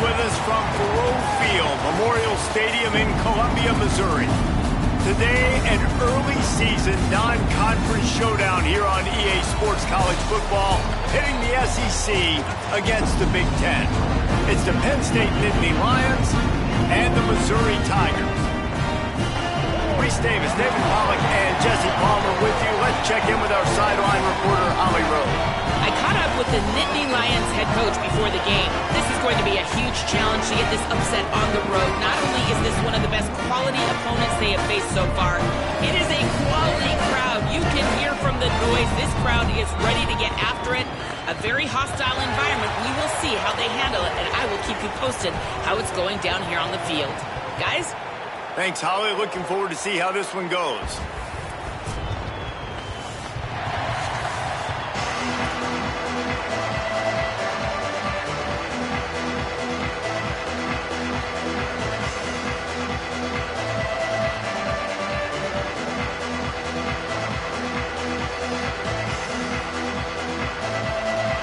with us from Faroe Field, Memorial Stadium in Columbia, Missouri. Today, an early season non-conference showdown here on EA Sports College Football, pitting the SEC against the Big Ten. It's the Penn State Nittany Lions and the Missouri Tigers. Reese Davis, David Pollack, and Jesse Palmer with you. Let's check in with our sideline reporter, Holly Rowe. I caught up with the Nittany Lions head coach before the game. This is going to be a huge challenge to get this upset on the road. Not only is this one of the best quality opponents they have faced so far, it is a quality crowd. You can hear from the noise. This crowd is ready to get after it. A very hostile environment. We will see how they handle it, and I will keep you posted how it's going down here on the field. Guys? Thanks, Holly. Looking forward to see how this one goes.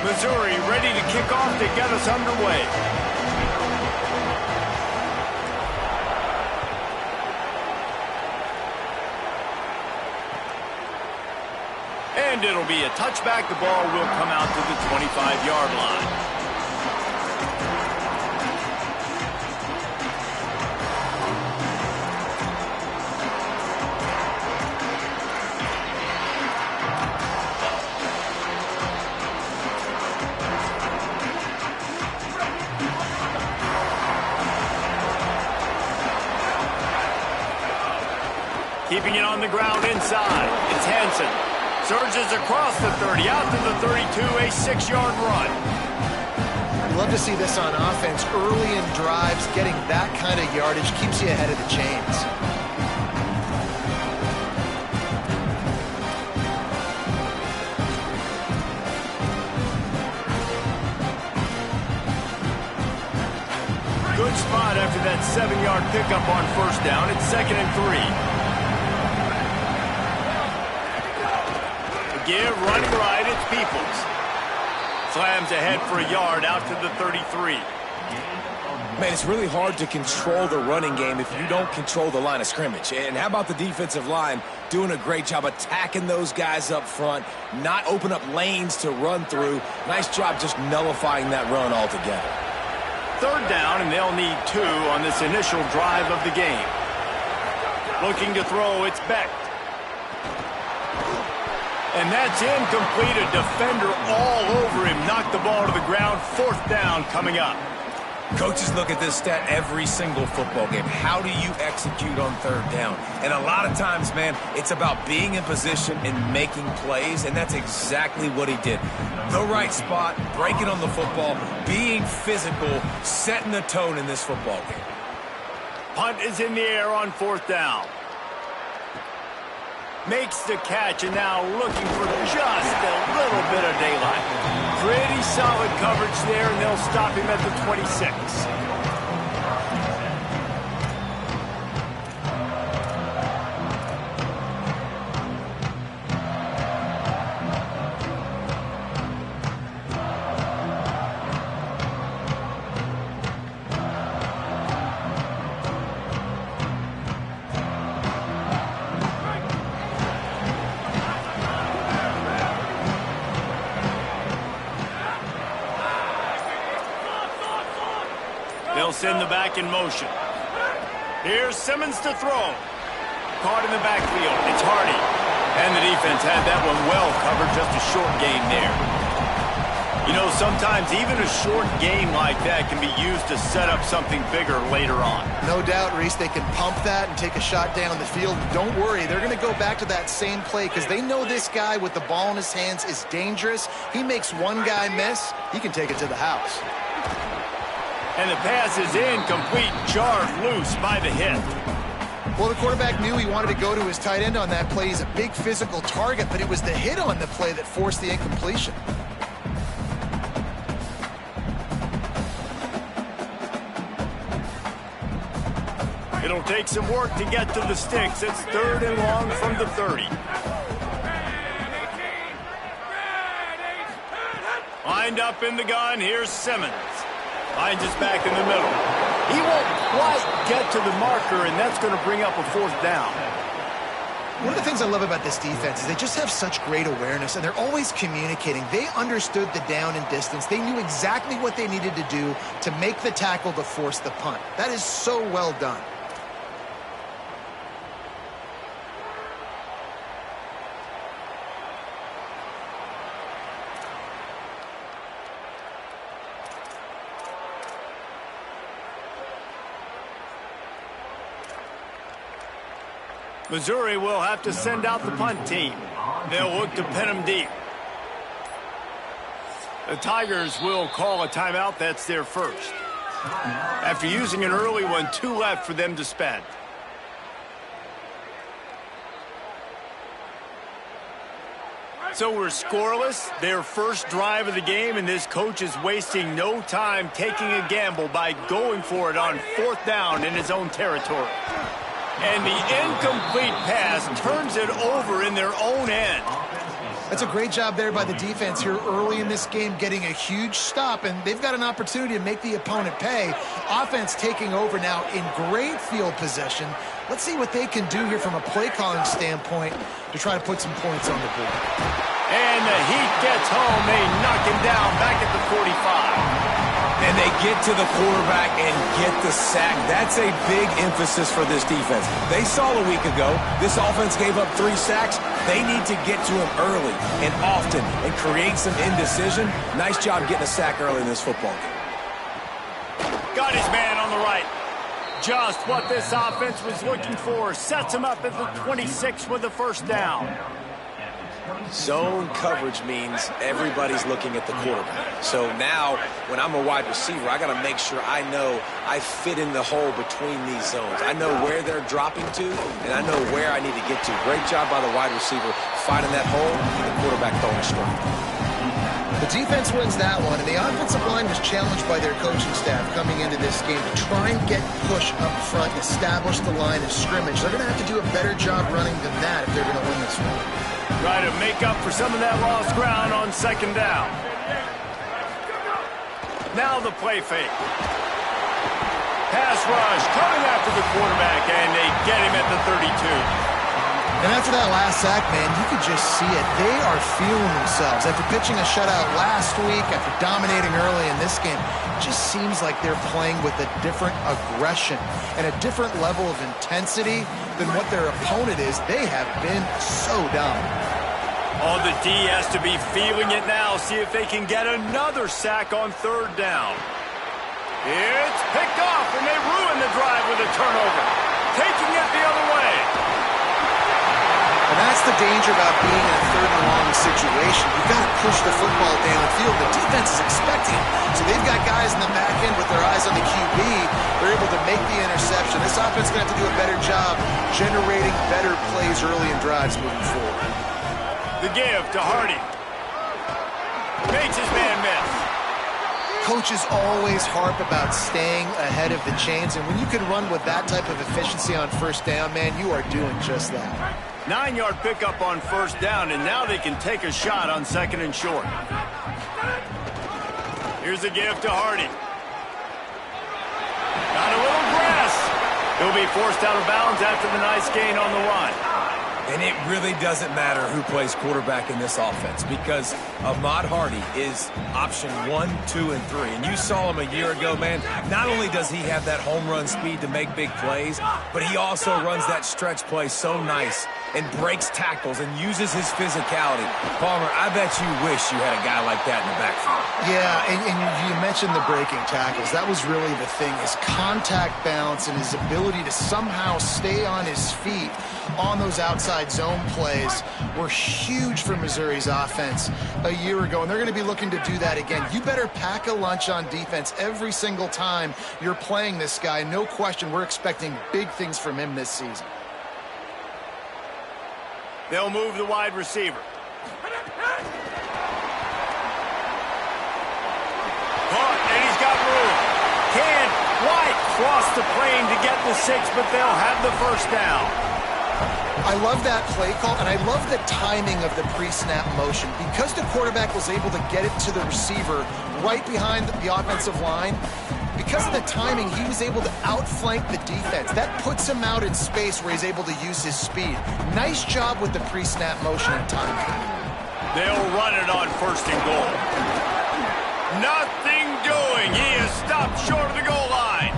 Missouri ready to kick off to get us underway. And it'll be a touchback. The ball will come out to the 25-yard line. Keeping it on the ground inside. It's Hansen. Surges across the 30, out to the 32, a 6-yard run. I'd love to see this on offense early in drives. Getting that kind of yardage keeps you ahead of the chains. Good spot after that 7-yard pickup on first down. It's 2nd and 3. Give, running right, it's Peoples. Slams ahead for a yard out to the 33. Man, it's really hard to control the running game if you don't control the line of scrimmage. And how about the defensive line doing a great job attacking those guys up front, not open up lanes to run through. Nice job just nullifying that run altogether. 3rd down, and they'll need 2 on this initial drive of the game. Looking to throw, it's Beck. And that's incomplete. A defender all over him. Knocked the ball to the ground. 4th down coming up. Coaches look at this stat every single football game. How do you execute on 3rd down? And a lot of times, man, it's about being in position and making plays, and that's exactly what he did. The right spot, breaking on the football, being physical, setting the tone in this football game. Punt is in the air on 4th down. Makes the catch, and now looking for just a little bit of daylight. Pretty solid coverage there, and they'll stop him at the 26. They'll send the back in motion. Here's Simmons to throw. Caught in the backfield. It's Hardy. And the defense had that one well covered. Just a short game there. You know, sometimes even a short game like that can be used to set up something bigger later on. No doubt, Reese, they can pump that and take a shot down the field. Don't worry, they're going to go back to that same play because they know this guy with the ball in his hands is dangerous. He makes one guy miss, he can take it to the house. And the pass is incomplete, jarred loose by the hit. Well, the quarterback knew he wanted to go to his tight end on that play. He's a big physical target, but it was the hit on the play that forced the incompletion. It'll take some work to get to the sticks. It's 3rd and long from the 30. Lined up in the gun, here's Simmons. Finds us back in the middle. He won't quite get to the marker, and that's going to bring up a 4th down. One of the things I love about this defense is they just have such great awareness, and they're always communicating. They understood the down and distance. They knew exactly what they needed to do to make the tackle to force the punt. That is so well done. Missouri will have to send out the punt team. They'll look to pin them deep. The Tigers will call a timeout. That's their first. After using an early one, 2 left for them to spend. So we're scoreless, their first drive of the game, and this coach is wasting no time taking a gamble by going for it on 4th down in his own territory. And the incomplete pass turns it over in their own end. That's a great job there by the defense here early in this game, getting a huge stop, and they've got an opportunity to make the opponent pay. Offense taking over now in great field possession. Let's see what they can do here from a play calling standpoint to try to put some points on the board. And the heat gets home. They knock him down back at the 45. And they get to the quarterback and get the sack. That's a big emphasis for this defense. They saw a week ago, this offense gave up 3 sacks. They need to get to him early and often and create some indecision. Nice job getting a sack early in this football game. Got his man on the right. Just what this offense was looking for. Sets him up at the 26 with the 1st down. Zone coverage means everybody's looking at the quarterback. So now, when I'm a wide receiver, I got to make sure I know I fit in the hole between these zones. I know where they're dropping to, and I know where I need to get to. Great job by the wide receiver finding that hole, and the quarterback throwing a strike. The defense wins that one, and the offensive line was challenged by their coaching staff coming into this game to try and get push up front and establish the line of scrimmage. They're going to have to do a better job running than that if they're going to win this one. Try to make up for some of that lost ground on 2nd down. Now the play fake. Pass rush coming after the quarterback, and they get him at the 32. And after that last sack, man, you could just see it. They are feeling themselves. After pitching a shutout last week, after dominating early in this game, it just seems like they're playing with a different aggression and a different level of intensity than what their opponent is. They have been so dominant. Oh, the D has to be feeling it now. See if they can get another sack on 3rd down. It's picked off, and they ruin the drive with a turnover. Taking it the other way. And that's the danger about being in a 3rd and long situation. You've got to push the football downfield. The defense is expecting it. So they've got guys in the back end with their eyes on the QB. They're able to make the interception. This offense is going to have to do a better job generating better plays early in drives moving forward. The give to Hardy. Makes his man miss. Coaches always harp about staying ahead of the chains, and when you can run with that type of efficiency on 1st down, man, you are doing just that. 9-yard pickup on 1st down, and now they can take a shot on 2nd and short. Here's a give to Hardy. Got a little grass. He'll be forced out of bounds after the nice gain on the run. And it really doesn't matter who plays quarterback in this offense because Ahmad Hardy is option 1, 2, and 3. And you saw him a year ago, man. Not only does he have that home run speed to make big plays, but he also runs that stretch play so nice and breaks tackles and uses his physicality. Palmer, I bet you wish you had a guy like that in the backfield. Yeah, and you mentioned the breaking tackles. That was really the thing. His contact balance and his ability to somehow stay on his feet on those outside zone plays were huge for Missouri's offense a year ago, and they're going to be looking to do that again. You better pack a lunch on defense every single time you're playing this guy. No question, we're expecting big things from him this season. They'll move the wide receiver. Caught, and he's got room. Can White cross the plane to get the 6, but they'll have the 1st down. I love that play call, and I love the timing of the pre-snap motion. Because the quarterback was able to get it to the receiver right behind the offensive line, because of the timing, he was able to outflank the defense. That puts him out in space where he's able to use his speed. Nice job with the pre-snap motion and timing. They'll run it on 1st and goal. Nothing doing. He is stopped short of the goal line.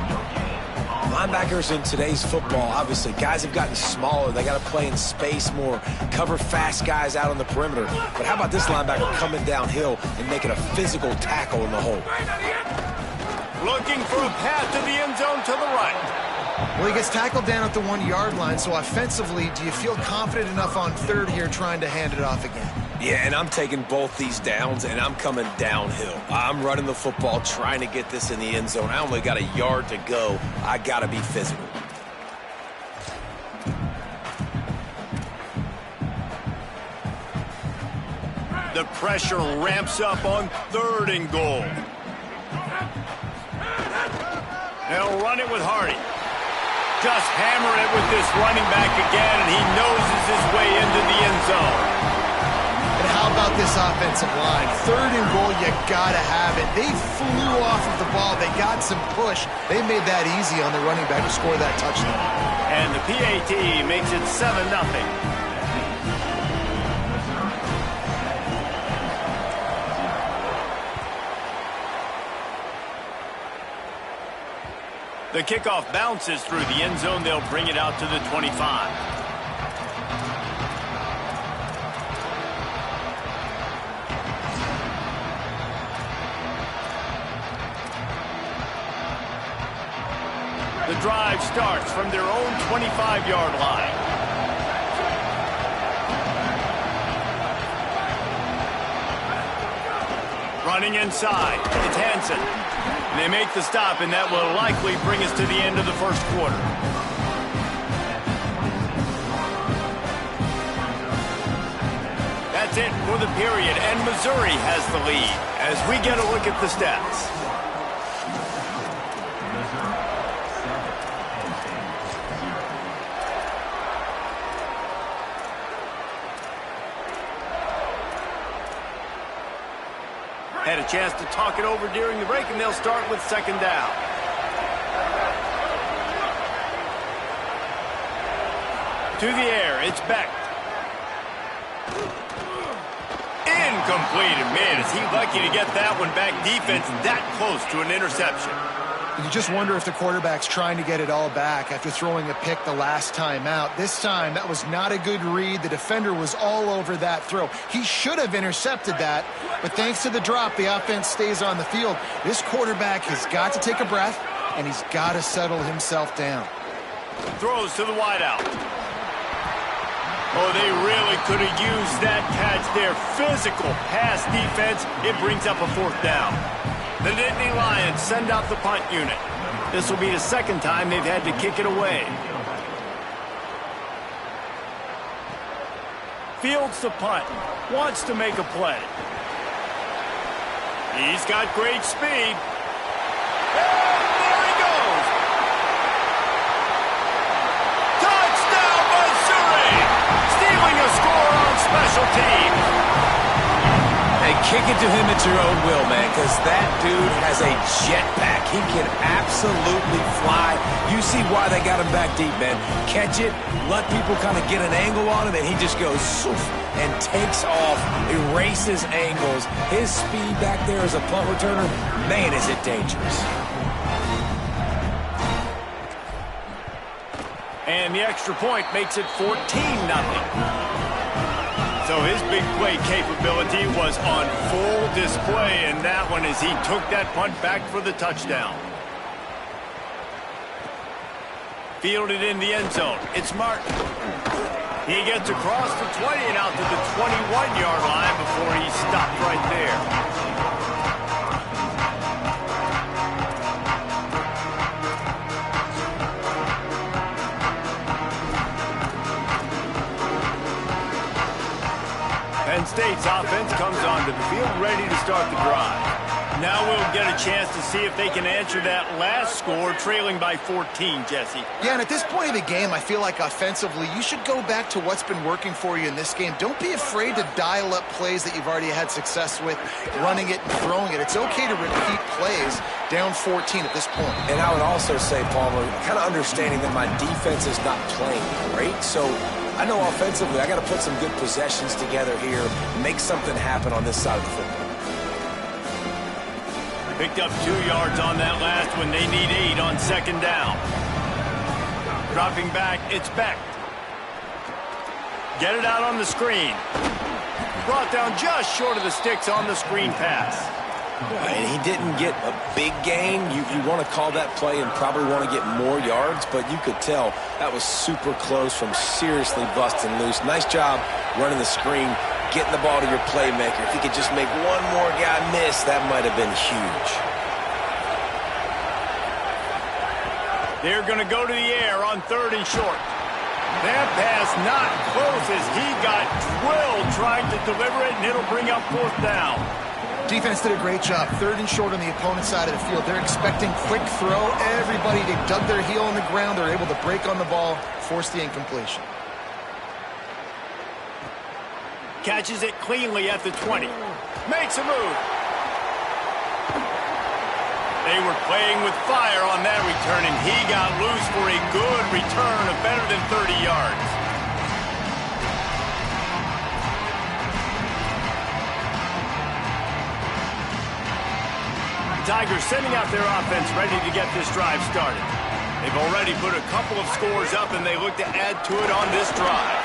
Linebackers in today's football, obviously, guys have gotten smaller. They got to play in space more, cover fast guys out on the perimeter. But how about this linebacker coming downhill and making a physical tackle in the hole? Looking for a path to the end zone to the right. Well, he gets tackled down at the 1-yard line, so offensively, do you feel confident enough on 3rd here trying to hand it off again? Yeah, and I'm taking both these downs, and I'm coming downhill. I'm running the football, trying to get this in the end zone. I only got a yard to go. I got to be physical. The pressure ramps up on 3rd and goal. They'll run it with Hardy. Just hammer it with this running back again, and he noses his way into the end zone. And how about this offensive line? 3rd and goal, you gotta have it. They flew off of the ball. They got some push. They made that easy on the running back to score that touchdown. And the PAT makes it 7-0. The kickoff bounces through the end zone. They'll bring it out to the 25. The drive starts from their own 25-yard line. Running inside, it's Hansen. And they make the stop, and that will likely bring us to the end of the 1st quarter. That's it for the period, and Missouri has the lead as we get a look at the stats. Had a chance to talk it over during the break, and they'll start with 2nd down. To the air, it's Beck. Incomplete, and man, is he lucky to get that one back. Defense that close to an interception. You just wonder if the quarterback's trying to get it all back after throwing a pick the last time out. This time, that was not a good read. The defender was all over that throw. He should have intercepted that, but thanks to the drop, the offense stays on the field. This quarterback has got to take a breath, and he's got to settle himself down. Throws to the wideout. Oh, they really could have used that catch there. Physical pass defense. It brings up a 4th down. The Nittany Lions send out the punt unit. This will be the 2nd time they've had to kick it away. Fields to punt. Wants to make a play. He's got great speed. And there he goes. Touchdown, Missouri! Stealing a score on special teams. Hey, kick it to him at your own will, man, because that dude has a jetpack. He can absolutely fly. You see why they got him back deep, man. Catch it, let people kind of get an angle on him, and he just goes soof, and takes off, erases angles. His speed back there as a punt returner, man, is it dangerous. And the extra point makes it 14-0. So his big play capability was on full display in that one as he took that punt back for the touchdown. Fielded in the end zone. It's Martin. He gets across the 20 and out to the 21-yard line before he stopped right there. Penn State's offense comes onto the field ready to start the drive. Now we'll get a chance to see if they can answer that last score, trailing by 14, Jesse. Yeah, and at this point of the game, I feel like offensively, you should go back to what's been working for you in this game. Don't be afraid to dial up plays that you've already had success with, running it and throwing it. It's okay to repeat plays down 14 at this point. And I would also say, Palmer, kind of understanding that my defense is not playing great, so I know offensively I got to put some good possessions together here, make something happen on this side of the football. Picked up 2 yards on that last one. They need 8 on second down. Dropping back, it's Beck. Get it out on the screen. Brought down just short of the sticks on the screen pass. And he didn't get a big gain. You want to call that play and probably want to get more yards, but you could tell that was super close from seriously busting loose. Nice job running the screen, getting the ball to your playmaker. If he could just make one more guy miss, that might have been huge. They're going to go to the air on 3rd and short. That pass not close as he got drilled trying to deliver it, and it'll bring up 4th down. Defense did a great job. 3rd and short on the opponent's side of the field. They're expecting quick throw. Everybody, they dug their heel on the ground. They're able to break on the ball, force the incompletion. Catches it cleanly at the 20. Makes a move. They were playing with fire on that return, and he got loose for a good return of better than 30 yards. Tigers sending out their offense ready to get this drive started. They've already put a couple of scores up, and they look to add to it on this drive.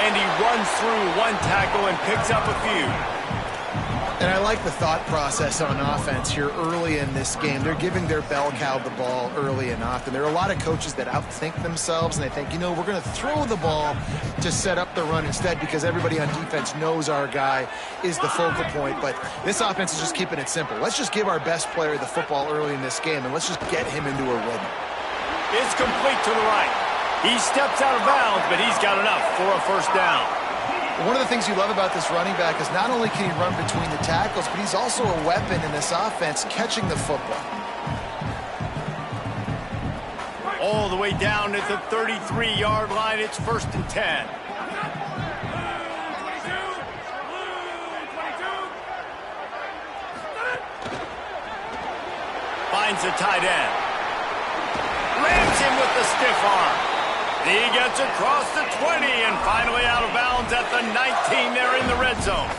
And he runs through 1 tackle and picks up a few. And I like the thought process on offense here early in this game. They're giving their bell cow the ball early and often. There are a lot of coaches that outthink themselves, and they think, you know, we're going to throw the ball to set up the run instead because everybody on defense knows our guy is the focal point. But this offense is just keeping it simple. Let's just give our best player the football early in this game, and let's just get him into a rhythm. It's complete to the right. He steps out of bounds, but he's got enough for a 1st down. One of the things you love about this running back is not only can he run between the tackles, but he's also a weapon in this offense catching the football. All the way down at the 33-yard line, it's 1st and 10. Finds a tight end. Lands him with the stiff arm. He gets across the 20 and finally out of bounds at the 19 there in the red zone.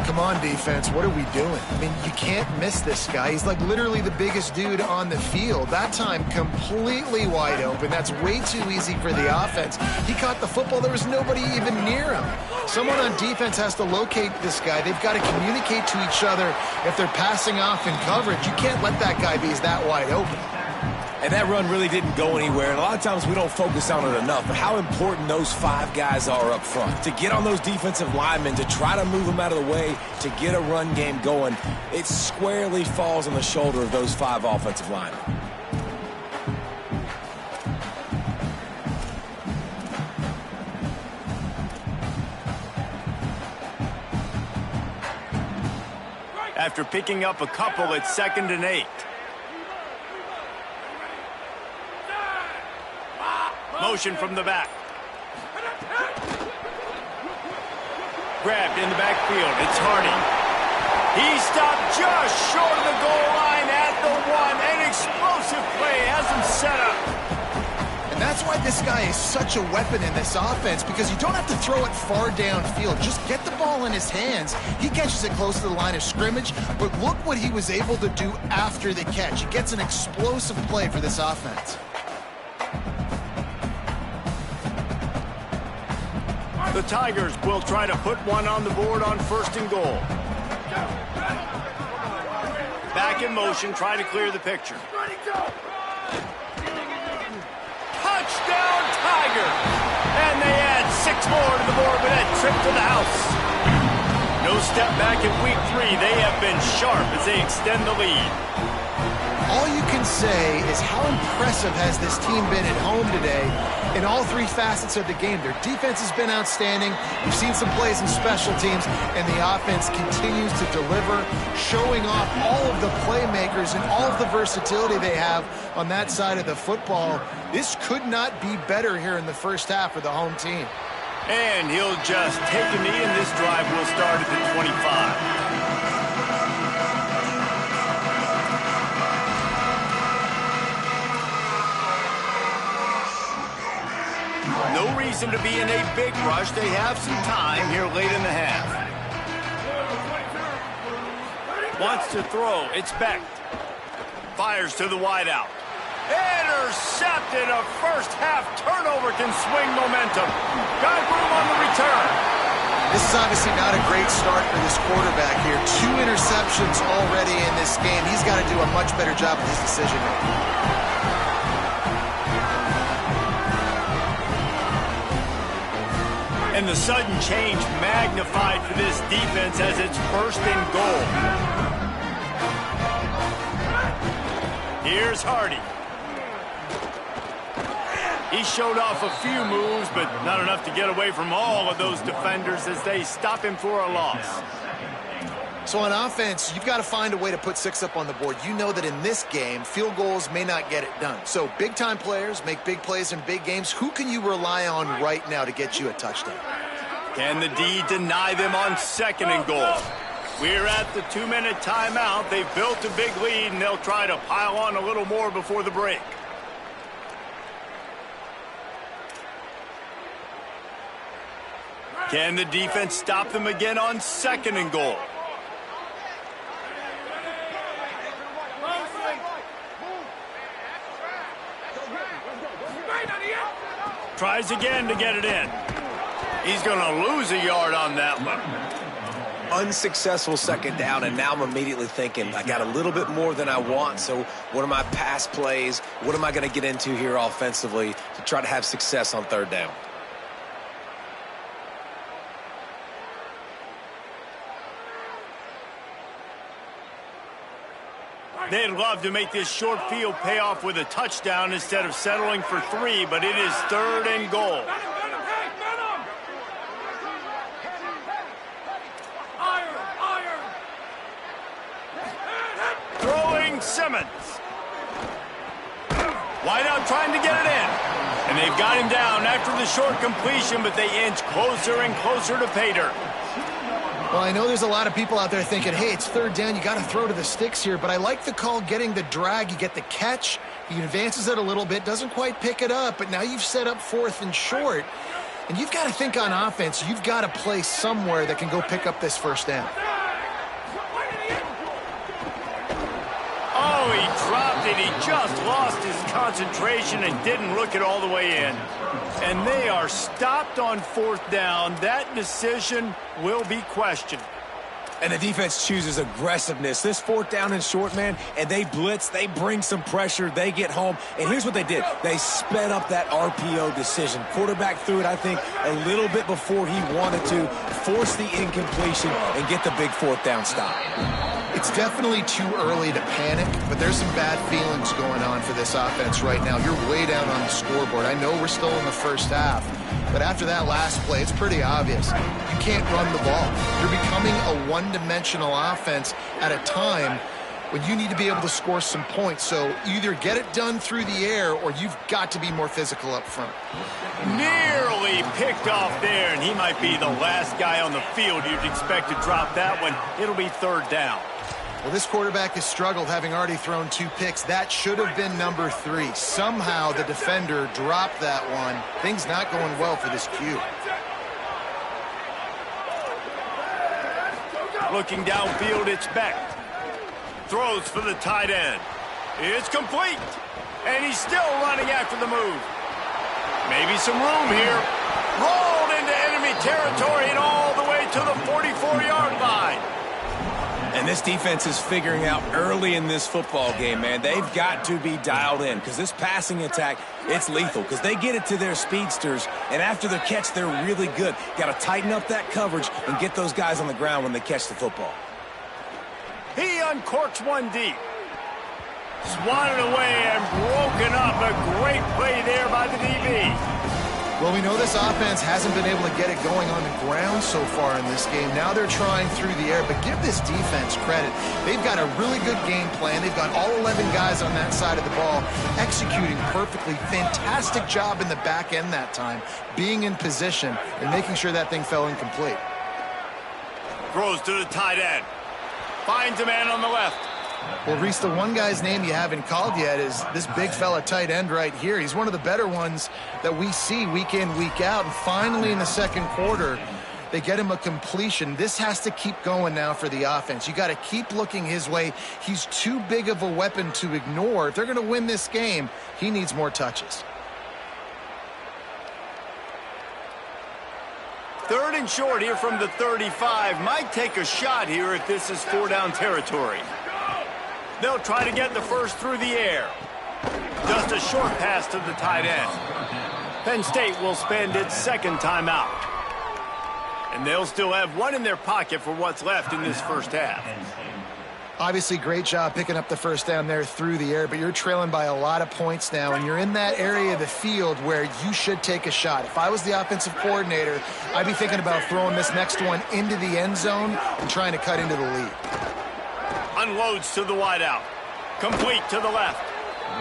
Come on, defense. What are we doing? I mean, you can't miss this guy. He's like literally the biggest dude on the field. That time, completely wide open. That's way too easy for the offense. He caught the football. There was nobody even near him. Someone on defense has to locate this guy. They've got to communicate to each other if they're passing off in coverage. You can't let that guy be that wide open. And that run really didn't go anywhere. And a lot of times we don't focus on it enough. But how important those 5 guys are up front. To get on those defensive linemen, to try to move them out of the way, to get a run game going, it squarely falls on the shoulder of those 5 offensive linemen. After picking up a couple, it's 2nd and 8. Motion from the back. Grabbed in the backfield. It's Hardy. He stopped just short of the goal line at the 1. An explosive play has him set up. And that's why this guy is such a weapon in this offense, because you don't have to throw it far downfield. Just get the ball in his hands. He catches it close to the line of scrimmage, but look what he was able to do after the catch. He gets an explosive play for this offense. The Tigers will try to put one on the board on 1st and goal. Back in motion, try to clear the picture. Touchdown, Tiger! And they add 6 more to the board with that trip to the house. No step back in week 3. They have been sharp as they extend the lead. All you can say is how impressive has this team been at home today, in all three facets of the game. Their defense has been outstanding. We've seen some plays in special teams, and the offense continues to deliver, showing off all of the playmakers and all of the versatility they have on that side of the football. This could not be better here in the first half for the home team. And he'll just take a knee, and this drive will start at the 25. No reason to be in a big rush. They have some time here late in the half. Wants to throw. It's Beck. Fires to the wideout. Intercepted. A first half turnover can swing momentum. Got room on the return. This is obviously not a great start for this quarterback here. 2 interceptions already in this game. He's got to do a much better job with his decision making. And the sudden change magnified for this defense as it's first and goal. Here's Hardy. He showed off a few moves, but not enough to get away from all of those defenders as they stop him for a loss. So on offense, you've got to find a way to put 6 up on the board. You know that in this game, field goals may not get it done. So big-time players make big plays in big games. Who can you rely on right now to get you a touchdown? Can the D deny them on 2nd and goal? We're at the 2-minute timeout. They've built a big lead, and they'll try to pile on a little more before the break. Can the defense stop them again on 2nd and goal? Tries again to get it in. He's going to lose a yard on that one. Unsuccessful 2nd down, and now I'm immediately thinking, I got a little bit more than I want, so what are my pass plays? What am I going to get into here offensively to try to have success on 3rd down? They'd love to make this short field pay off with a touchdown instead of settling for 3, but it is 3rd and goal. Throwing Simmons. Wideout trying to get it in. And they've got him down after the short completion, but they inch closer and closer to pay dirt. Well, I know there's a lot of people out there thinking, hey, it's 3rd down, you got to throw to the sticks here, but I like the call getting the drag. You get the catch, he advances it a little bit, doesn't quite pick it up, but now you've set up 4th and short, and you've got to think on offense, you've got to play somewhere that can go pick up this 1st down. Oh, he dropped it. He just lost his concentration and didn't look it all the way in. And they are stopped on 4th down. That decision will be questioned. And the defense chooses aggressiveness. This 4th down and short, man, and they blitz, they bring some pressure, they get home. And here's what they did. They sped up that RPO decision. Quarterback threw it, I think, a little bit before he wanted to, force the incompletion, and get the big 4th down stop. It's definitely too early to panic, but there's some bad feelings going on for this offense right now. You're way down on the scoreboard. I know we're still in the first half, but after that last play, it's pretty obvious. You can't run the ball. You're becoming a one-dimensional offense at a time when you need to be able to score some points. So either get it done through the air or you've got to be more physical up front. Nearly picked off there, and he might be the last guy on the field you'd expect to drop that one. It'll be 3rd down. Well, this quarterback has struggled, having already thrown 2 picks. That should have been number 3. Somehow the defender dropped that one. Things not going well for this Q. Looking downfield, it's Beck. Throws for the tight end. It's complete. And he's still running after the move. Maybe some room here. Rolled into enemy territory and all the way to the 44-yard line. And this defense is figuring out early in this football game, man. They've got to be dialed in because this passing attack, it's lethal because they get it to their speedsters, and after their catch, they're really good. Got to tighten up that coverage and get those guys on the ground when they catch the football. He uncorks one deep. Swatted away and broken up. A great play there by the DB. Well, we know this offense hasn't been able to get it going on the ground so far in this game. Now they're trying through the air, but give this defense credit. They've got a really good game plan. They've got all 11 guys on that side of the ball executing perfectly. Fantastic job in the back end that time, being in position and making sure that thing fell incomplete. Throws to the tight end. Finds a man on the left. Well, Reese, the one guy's name you haven't called yet is this big fella tight end right here. He's one of the better ones that we see week in, week out. And finally in the second quarter, they get him a completion. This has to keep going now for the offense. You got to keep looking his way. He's too big of a weapon to ignore. If they're going to win this game, he needs more touches. Third and short here from the 35. Might take a shot here if this is 4-down territory. They'll try to get the first through the air. Just a short pass to the tight end. Penn State will spend its second timeout. And they'll still have one in their pocket for what's left in this first half. Obviously, great job picking up the first down there through the air, but you're trailing by a lot of points now, and you're in that area of the field where you should take a shot. If I was the offensive coordinator, I'd be thinking about throwing this next one into the end zone and trying to cut into the lead. Unloads to the wideout. Complete to the left.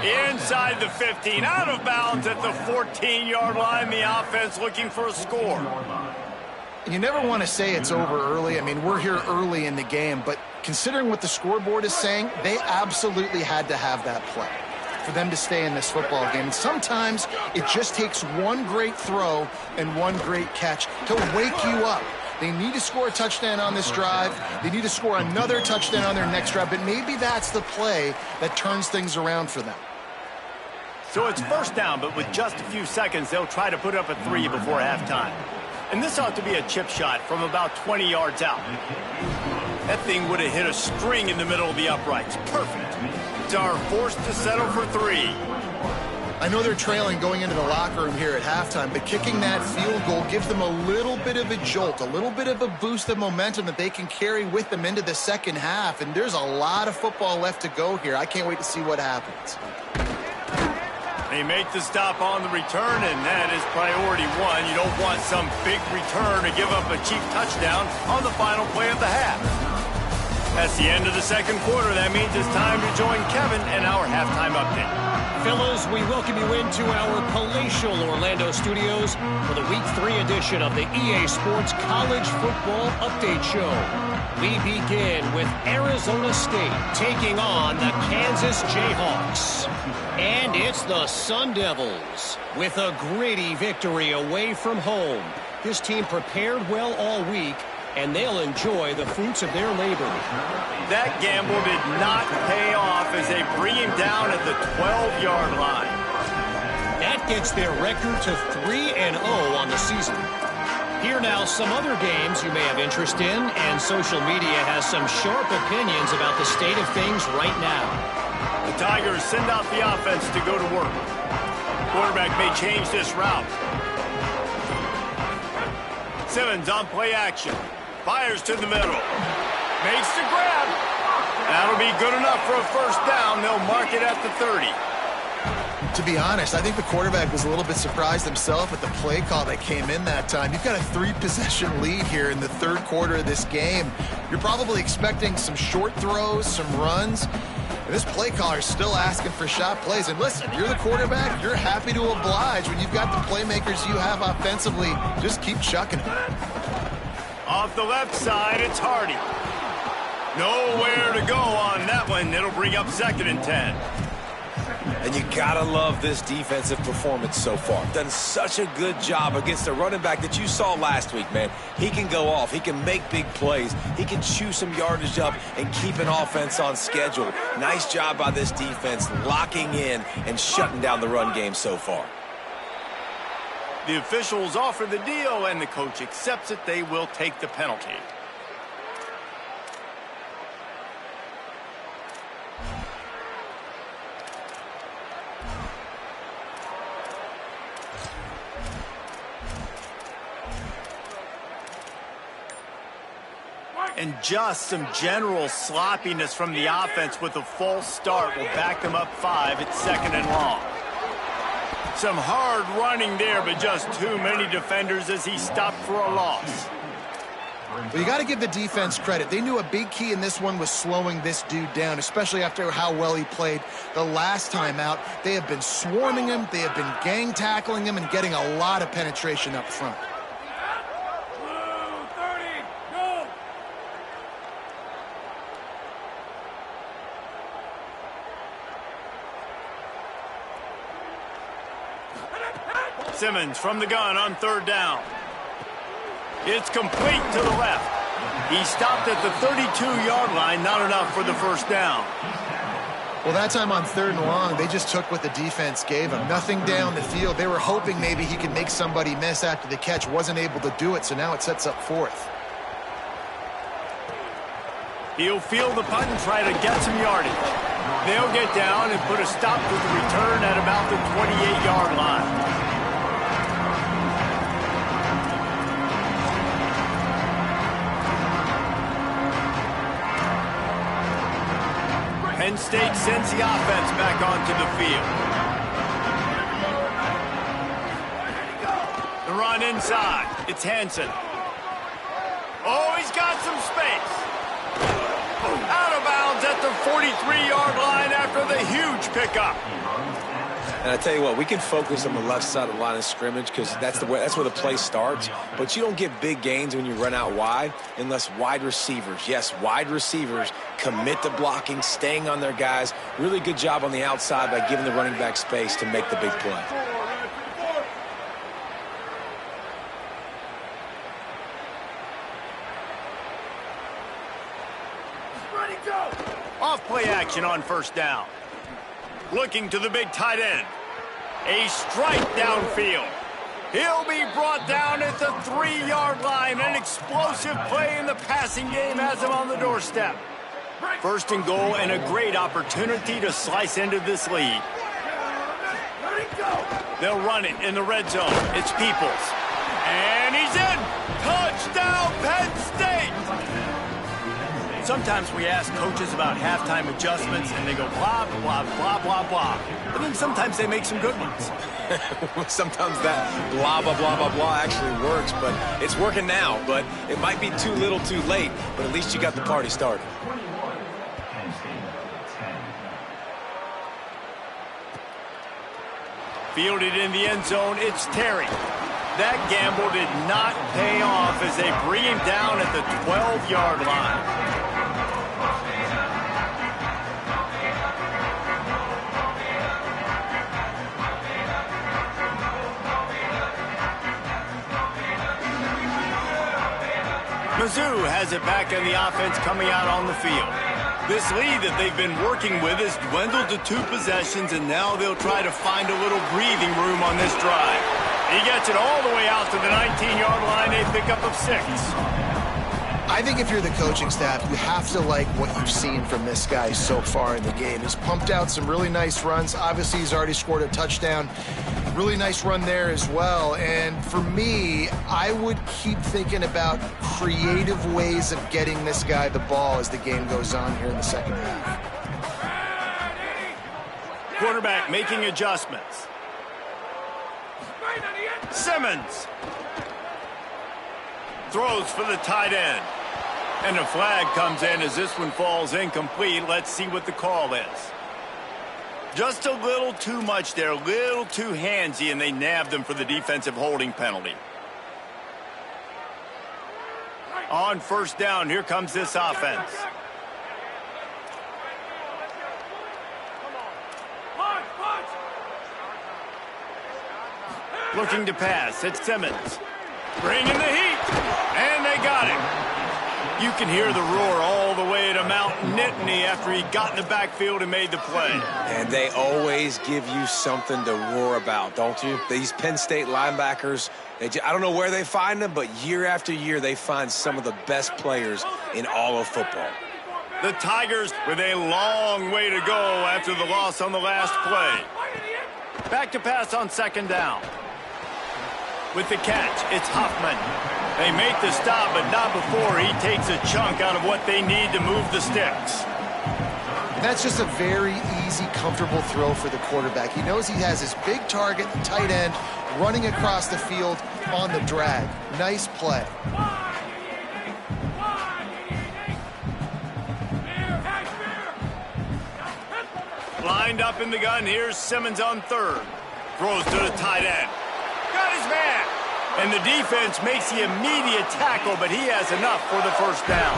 Inside the 15. Out of bounds at the 14-yard line. The offense looking for a score. You never want to say it's over early. I mean, we're here early in the game, but considering what the scoreboard is saying, they absolutely had to have that play for them to stay in this football game. And sometimes it just takes one great throw and one great catch to wake you up. They need to score a touchdown on this drive. They need to score another touchdown on their next drive, but maybe that's the play that turns things around for them. So it's first down, but with just a few seconds, they'll try to put up a 3 before halftime. And this ought to be a chip shot from about 20 yards out. That thing would have hit a string in the middle of the uprights. Perfect. Dar forced to settle for 3. I know they're trailing going into the locker room here at halftime, but kicking that field goal gives them a little bit of a jolt, a little bit of a boost of momentum that they can carry with them into the second half. And there's a lot of football left to go here. I can't wait to see what happens. They make the stop on the return, and that is priority 1. You don't want some big return to give up a cheap touchdown on the final play of the half. That's the end of the second quarter. That means it's time to join Kevin and our halftime update. Fellows, we welcome you into our palatial Orlando studios for the Week 3 edition of the EA Sports College Football Update Show. We begin with Arizona State taking on the Kansas Jayhawks. And it's the Sun Devils with a gritty victory away from home. This team prepared well all week, and they'll enjoy the fruits of their labor. That gamble did not pay off as they bring him down at the 12-yard line. That gets their record to 3-0 on the season. Here now, some other games you may have interest in, and social media has some sharp opinions about the state of things right now. The Tigers send out the offense to go to work. Quarterback may change this route. Simmons on play action. Fires to the middle. Makes the grab. That'll be good enough for a first down. They'll mark it at the 30. To be honest, I think the quarterback was a little bit surprised himself at the play call that came in that time. You've got a 3-possession lead here in the third quarter of this game. You're probably expecting some short throws, some runs. And this play caller is still asking for shot plays. And listen, you're the quarterback. You're happy to oblige when you've got the playmakers you have offensively. Just keep chucking them. Off the left side, it's Hardy. Nowhere to go on that one. It'll bring up 2nd and 10. And you gotta love this defensive performance so far. Done such a good job against the running back that you saw last week, man. He can go off. He can make big plays. He can chew some yardage up and keep an offense on schedule. Nice job by this defense locking in and shutting down the run game so far. The officials offer the deal, and the coach accepts it. They will take the penalty. And just some general sloppiness from the offense with a false start will back them up 5 at 2nd and long. Some hard running there, but just too many defenders as he stopped for a loss. Well, you got to give the defense credit. They knew a big key in this one was slowing this dude down, especially after how well he played the last time out. They have been swarming him, they have been gang tackling him, and getting a lot of penetration up front. Simmons from the gun on 3rd down. It's complete to the left. He stopped at the 32-yard line, not enough for the 1st down. Well, that time on 3rd and long, they just took what the defense gave him. Nothing down the field. They were hoping maybe he could make somebody miss after the catch. Wasn't able to do it, so now it sets up 4th. He'll field the punt and try to get some yardage. They'll get down and put a stop to the return at about the 28-yard line. Penn State sends the offense back onto the field. The run inside. It's Hansen. Oh, he's got some space. Out of bounds at the 43-yard line after the huge pickup. And I tell you what, we can focus on the left side of the line of scrimmage because that's where the play starts. But you don't get big gains when you run out wide unless wide receivers, yes, wide receivers, commit to blocking, staying on their guys. Really good job on the outside by giving the running back space to make the big play. Off play action on 1st down. Looking to the big tight end. A strike downfield. He'll be brought down at the 3-yard line. An explosive play in the passing game has him on the doorstep. 1st and goal and a great opportunity to slice into this lead. They'll run it in the red zone. It's Peoples. And he's in. Touchdown, Penn State. Sometimes we ask coaches about halftime adjustments, and they go blah, blah, blah, blah, blah. But then sometimes they make some good ones. Sometimes that blah, blah, blah, blah, blah actually works, but it's working now. But it might be too little too late, but at least you got the party started. Fielded in the end zone, it's Terry. That gamble did not pay off as they bring him down at the 12-yard line. Mizzu has it back in the offense coming out on the field. This lead that they've been working with has dwindled to 2 possessions, and now they'll try to find a little breathing room on this drive. He gets it all the way out to the 19-yard line, a pickup of 6. I think if you're the coaching staff, you have to like what you've seen from this guy so far in the game. He's pumped out some really nice runs. Obviously, he's already scored a touchdown. Really nice run there as well. And for me, I would keep thinking about creative ways of getting this guy the ball as the game goes on here in the second half. Quarterback making adjustments. Simmons throws for the tight end. And a flag comes in as this one falls incomplete. Let's see what the call is. Just a little too much there, a little too handsy, and they nabbed him for the defensive holding penalty. On 1st down, here comes this offense. Looking to pass, it's Simmons. Bringing the heat, and they got him. You can hear the roar all the way to Mount Nittany after he got in the backfield and made the play. And they always give you something to roar about, don't you? These Penn State linebackers, I don't know where they find them, but year after year they find some of the best players in all of football. The Tigers with a long way to go after the loss on the last play. Back to pass on 2nd down. With the catch, it's Hoffman. They make the stop, but not before he takes a chunk out of what they need to move the sticks. That's just a very easy, comfortable throw for the quarterback. He knows he has his big target, the tight end, running across the field on the drag. Nice play. Lined up in the gun, here's Simmons on third. Throws to the tight end. Got his man. And the defense makes the immediate tackle, but he has enough for the first down.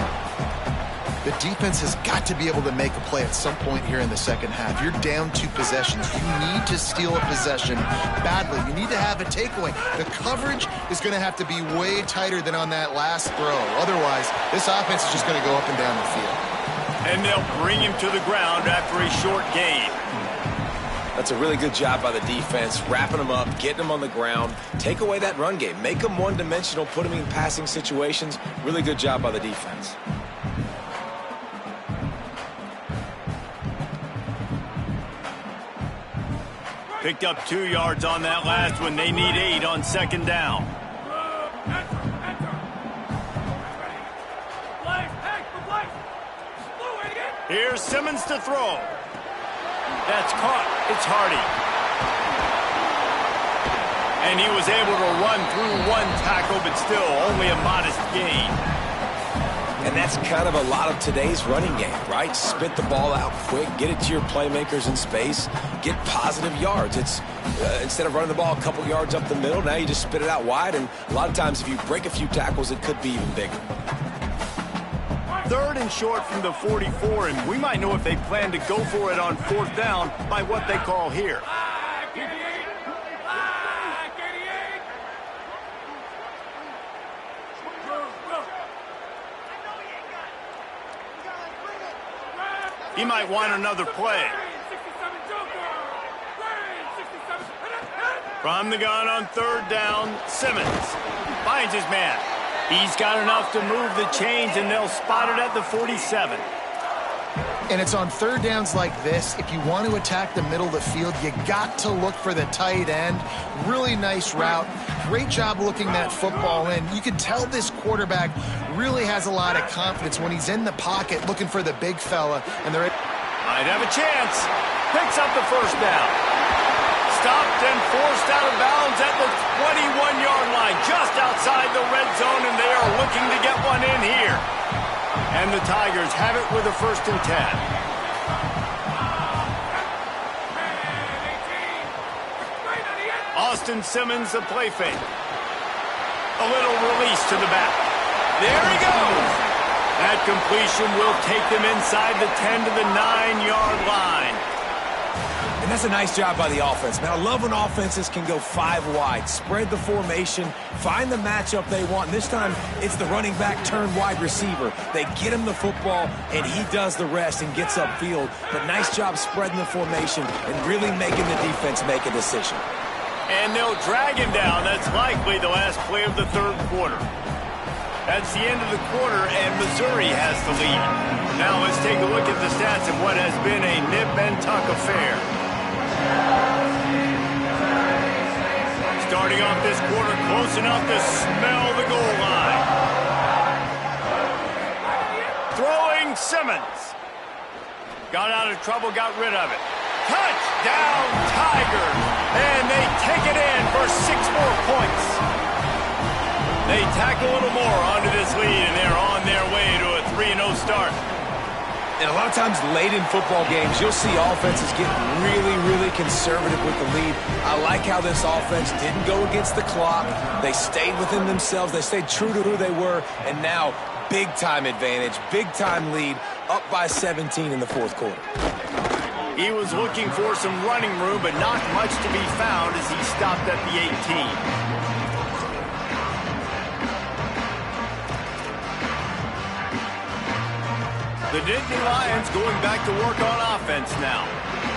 The defense has got to be able to make a play at some point here in the second half. You're down 2 possessions. You need to steal a possession badly. You need to have a takeaway. The coverage is going to have to be way tighter than on that last throw. Otherwise, this offense is just going to go up and down the field. And they'll bring him to the ground after a short gain. That's a really good job by the defense, wrapping them up, getting them on the ground. Take away that run game. Make them one-dimensional, put them in passing situations. Really good job by the defense. Picked up 2 yards on that last one. They need 8 on second down. Here's Simmons to throw. That's caught. It's Hardy. And he was able to run through 1 tackle, but still only a modest gain. And that's kind of a lot of today's running game, right? Spit the ball out quick, get it to your playmakers in space, get positive yards. It's instead of running the ball a couple yards up the middle, now you just spit it out wide, and a lot of times if you break a few tackles, it could be even bigger. 3rd and short from the 44, and we might know if they plan to go for it on 4th down by what they call here. He might want another play. From the gun on 3rd down, Simmons finds his man. He's got enough to move the chains, and they'll spot it at the 47. And it's on 3rd downs like this. If you want to attack the middle of the field, you got to look for the tight end. Really nice route. Great job looking that football in. You can tell this quarterback really has a lot of confidence when he's in the pocket looking for the big fella. And they're might have a chance. Picks up the first down. Stopped and forced out of bounds at the 21-yard line, just outside the red zone, and they are looking to get one in here. And the Tigers have it with a 1st and 10. Austin Simmons, the play fake. A little release to the back. There he goes. That completion will take them inside the 10 to the 9-yard line. And that's a nice job by the offense. Man, I love when offenses can go 5 wide, spread the formation, find the matchup they want. And this time, it's the running back turned wide receiver. They get him the football, and he does the rest and gets upfield. But nice job spreading the formation and really making the defense make a decision. And they'll drag him down. That's likely the last play of the 3rd quarter. That's the end of the quarter, and Missouri has the lead. Now let's take a look at the stats of what has been a nip-and-tuck affair. Starting off this quarter close enough to smell the goal line. Throwing Simmons. Got out of trouble, got rid of it. Touchdown Tigers! And they take it in for 6 more points. They tack a little more onto this lead, and they're on their way to a 3-0 start. And a lot of times late in football games, you'll see offenses get really, really conservative with the lead. I like how this offense didn't go against the clock. They stayed within themselves. They stayed true to who they were. And now, big-time advantage, big-time lead, up by 17 in the 4th quarter. He was looking for some running room, but not much to be found as he stopped at the 18. The Nittany Lions going back to work on offense now.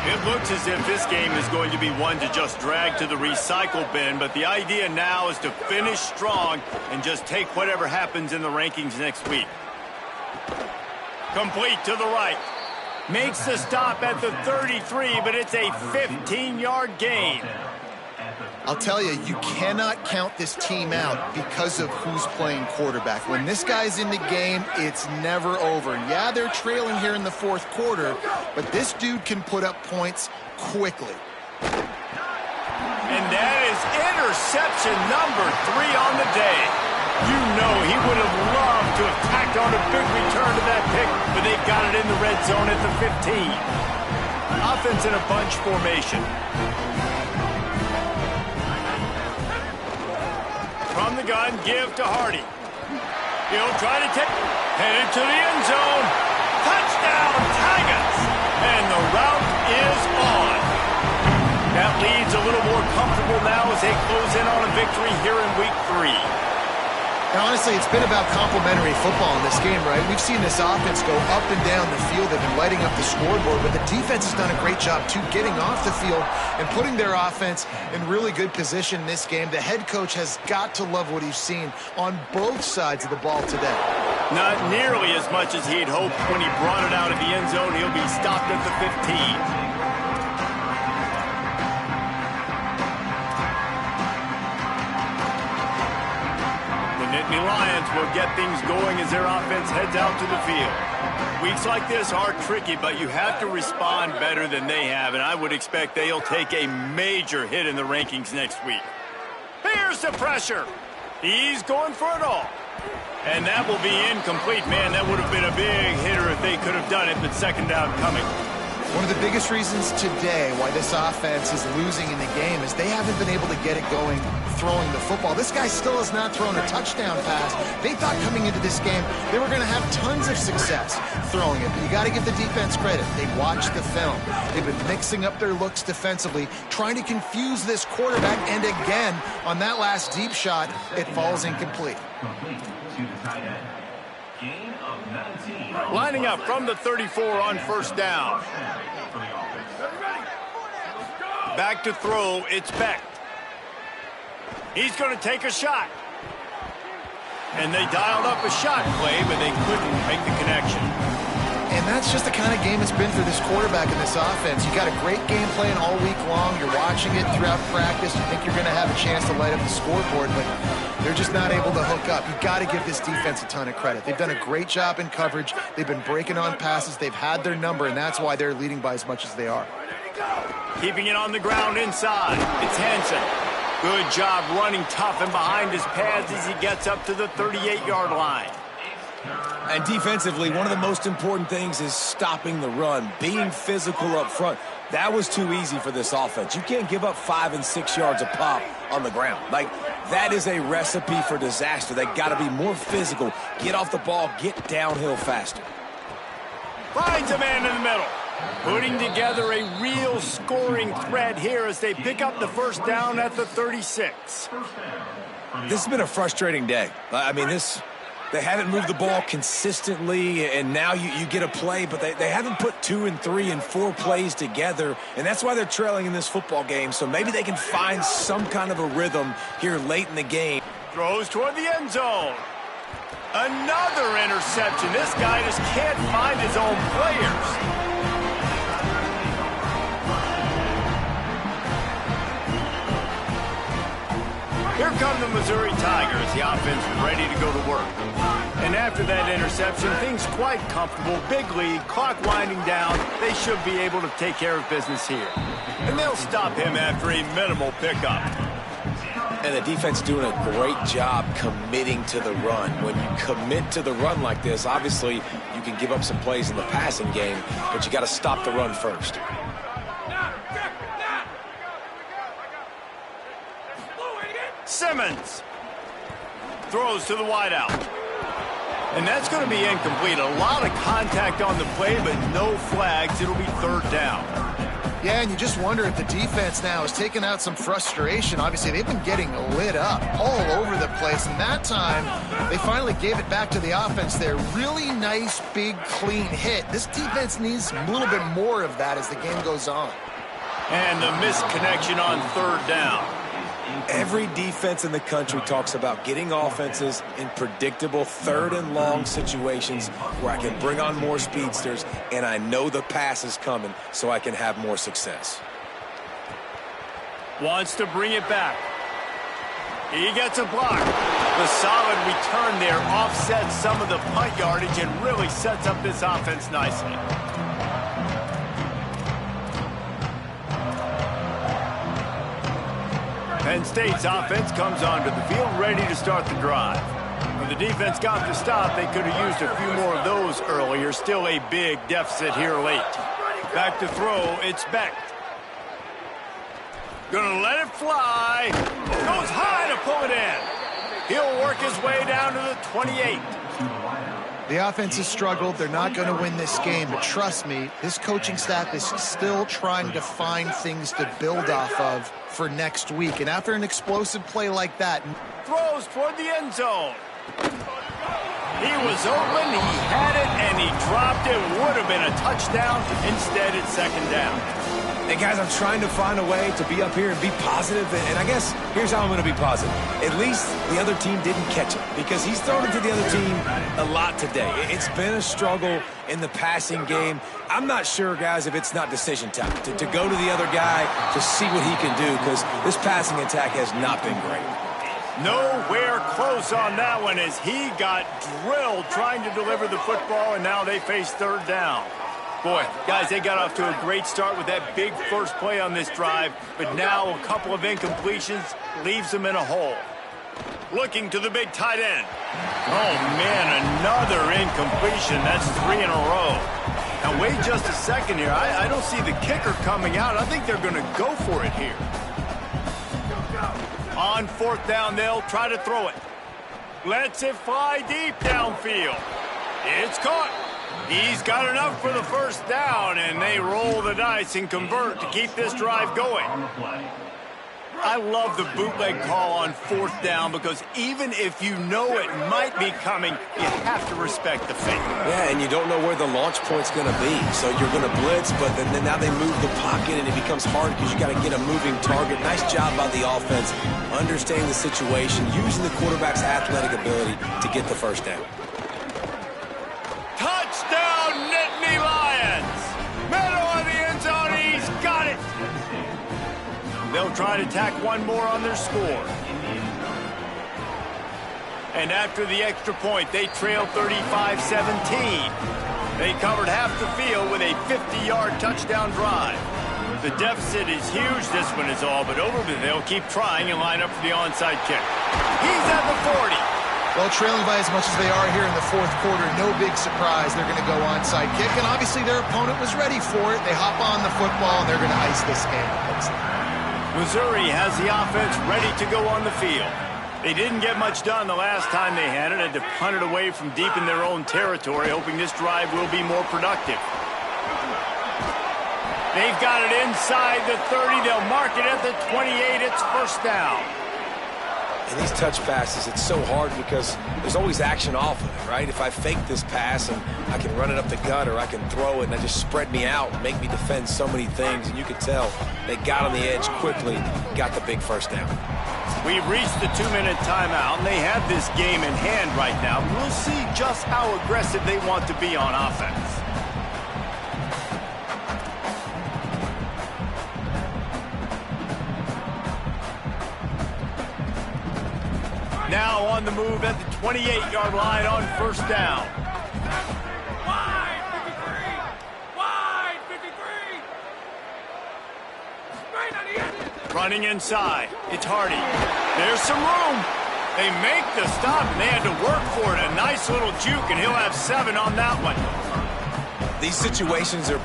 It looks as if this game is going to be one to just drag to the recycle bin, but the idea now is to finish strong and just take whatever happens in the rankings next week. Complete to the right. Makes the stop at the 33, but it's a 15-yard gain. I'll tell you, you cannot count this team out because of who's playing quarterback. When this guy's in the game, it's never over. Yeah, they're trailing here in the fourth quarter, but this dude can put up points quickly. And that is interception number 3 on the day. You know he would have loved to have tacked on a big return to that pick, but they've got it in the red zone at the 15. Offense in a bunch formation. From the gun, give to Hardy. He'll try to take, headed to the end zone. Touchdown, Tigers! And the route is on. That lead's a little more comfortable now as they close in on a victory here in week 3. Now, honestly, it's been about complementary football in this game, right? We've seen this offense go up and down the field. They've been lighting up the scoreboard, but the defense has done a great job, too, getting off the field and putting their offense in really good position in this game. The head coach has got to love what he's seen on both sides of the ball today. Not nearly as much as he'd hoped when he brought it out of the end zone. He'll be stopped at the 15. The Lions will get things going as their offense heads out to the field. Weeks like this are tricky, but you have to respond better than they have, and I would expect they'll take a major hit in the rankings next week. Here's the pressure. He's going for it all. And that will be incomplete. Man, that would have been a big hitter if they could have done it, but second down coming. One of the biggest reasons today why this offense is losing in the game is they haven't been able to get it going throwing the football. This guy still has not thrown a touchdown pass. They thought coming into this game they were going to have tons of success throwing it. But you got to give the defense credit. They watched the film. They've been mixing up their looks defensively, trying to confuse this quarterback. And again, on that last deep shot, it falls incomplete. Lining up from the 34 on first down. Back to throw, it's Beck. He's going to take a shot. And they dialed up a shot play, but they couldn't make the connection. And that's just the kind of game it's been for this quarterback in this offense. You got a great game plan all week long. You're watching it throughout practice. You think you're going to have a chance to light up the scoreboard, but they're just not able to hook up. You've got to give this defense a ton of credit. They've done a great job in coverage. They've been breaking on passes. They've had their number, and that's why they're leading by as much as they are. Keeping it on the ground inside. It's Hansen. Good job running tough and behind his pads as he gets up to the 38-yard line. And defensively, one of the most important things is stopping the run, being physical up front. That was too easy for this offense. You can't give up 5 and 6 yards a pop on the ground. Like, that is a recipe for disaster. They got to be more physical, get off the ball, get downhill faster. Finds a man in the middle. Putting together a real scoring threat here as they pick up the first down at the 36. This has been a frustrating day. I mean, they haven't moved the ball consistently, and now you get a play, but they haven't put 2 and 3 and 4 plays together, and that's why they're trailing in this football game. So maybe they can find some kind of a rhythm here late in the game. Throws toward the end zone. Another interception. This guy just can't find his own players. Here come the Missouri Tigers. The offense ready to go to work. And after that interception, things quite comfortable. Big lead, clock winding down. They should be able to take care of business here. And they'll stop him after a minimal pickup. And the defense doing a great job committing to the run. When you commit to the run like this, obviously you can give up some plays in the passing game, but you got to stop the run first. Simmons throws to the wideout. And that's going to be incomplete. A lot of contact on the play, but no flags. It'll be third down. Yeah, and you just wonder if the defense now is taking out some frustration. Obviously, they've been getting lit up all over the place. And that time, they finally gave it back to the offense there. Really nice, big, clean hit. This defense needs a little bit more of that as the game goes on. And the missed connection on third down. Every defense in the country talks about getting offenses in predictable third and long situations where I can bring on more speedsters and I know the pass is coming so I can have more success. Wants to bring it back. He gets a block. The solid return there offsets some of the punt yardage and really sets up this offense nicely. Penn State's offense comes onto the field ready to start the drive. When the defense got the stop, they could have used a few more of those earlier. Still a big deficit here late. Back to throw, it's Beck. Gonna let it fly. Goes high to pull it in. He'll work his way down to the 28. The offense has struggled. They're not going to win this game, but trust me, this coaching staff is still trying to find things to build off of for next week. And after an explosive play like that, throws toward the end zone. He was open, he had it, and he dropped it. Would have been a touchdown. Instead, it's second down. Hey, guys, I'm trying to find a way to be up here and be positive, and I guess here's how I'm going to be positive. At least the other team didn't catch it, because he's thrown it to the other team a lot today. It's been a struggle in the passing game. I'm not sure, guys, if it's not decision time to go to the other guy to see what he can do, because this passing attack has not been great. Nowhere close on that one as he got drilled trying to deliver the football, and now they face third down. Boy, guys, they got off to a great start with that big first play on this drive, but now a couple of incompletions leaves them in a hole. Looking to the big tight end. Oh, man, another incompletion. That's 3 in a row. Now, wait just a second here. I don't see the kicker coming out. I think they're going to go for it here. On fourth down, they'll try to throw it. Lets it fly deep downfield. It's caught. He's got enough for the first down, and they roll the dice and convert to keep this drive going. I love the bootleg call on fourth down because even if you know it might be coming, you have to respect the fake. Yeah, and you don't know where the launch point's going to be. So you're going to blitz, but then now they move the pocket, and it becomes hard because you got to get a moving target. Nice job by the offense, understanding the situation, using the quarterback's athletic ability to get the first down. Touchdown, Nittany Lions! Middle of the end zone, he's got it! They'll try to tack one more on their score. And after the extra point, they trail 35-17. They covered half the field with a 50-yard touchdown drive. The deficit is huge, this one is all but over, but they'll keep trying and line up for the onside kick. He's at the 40. well, trailing by as much as they are here in the fourth quarter, no big surprise. They're going to go onside kick, and obviously their opponent was ready for it. They hop on the football, and they're going to ice this game. Missouri has the offense ready to go on the field. They didn't get much done the last time they had to punt it away from deep in their own territory, hoping this drive will be more productive. They've got it inside the 30. They'll mark it at the 28. It's first down. And these touch passes, it's so hard because there's always action off of it, right? If I fake this pass and I can run it up the gut or I can throw it and I just spread me out and make me defend so many things. And you can tell they got on the edge quickly, got the big first down. We've reached the 2-minute timeout, and they have this game in hand right now. We'll see just how aggressive they want to be on offense. Now on the move at the 28-yard line on first down. Wide 53! Wide 53! Straight on the end. Running inside. It's Hardy. There's some room. They make the stop, and they had to work for it. A nice little juke, and he'll have 7 on that one. These situations are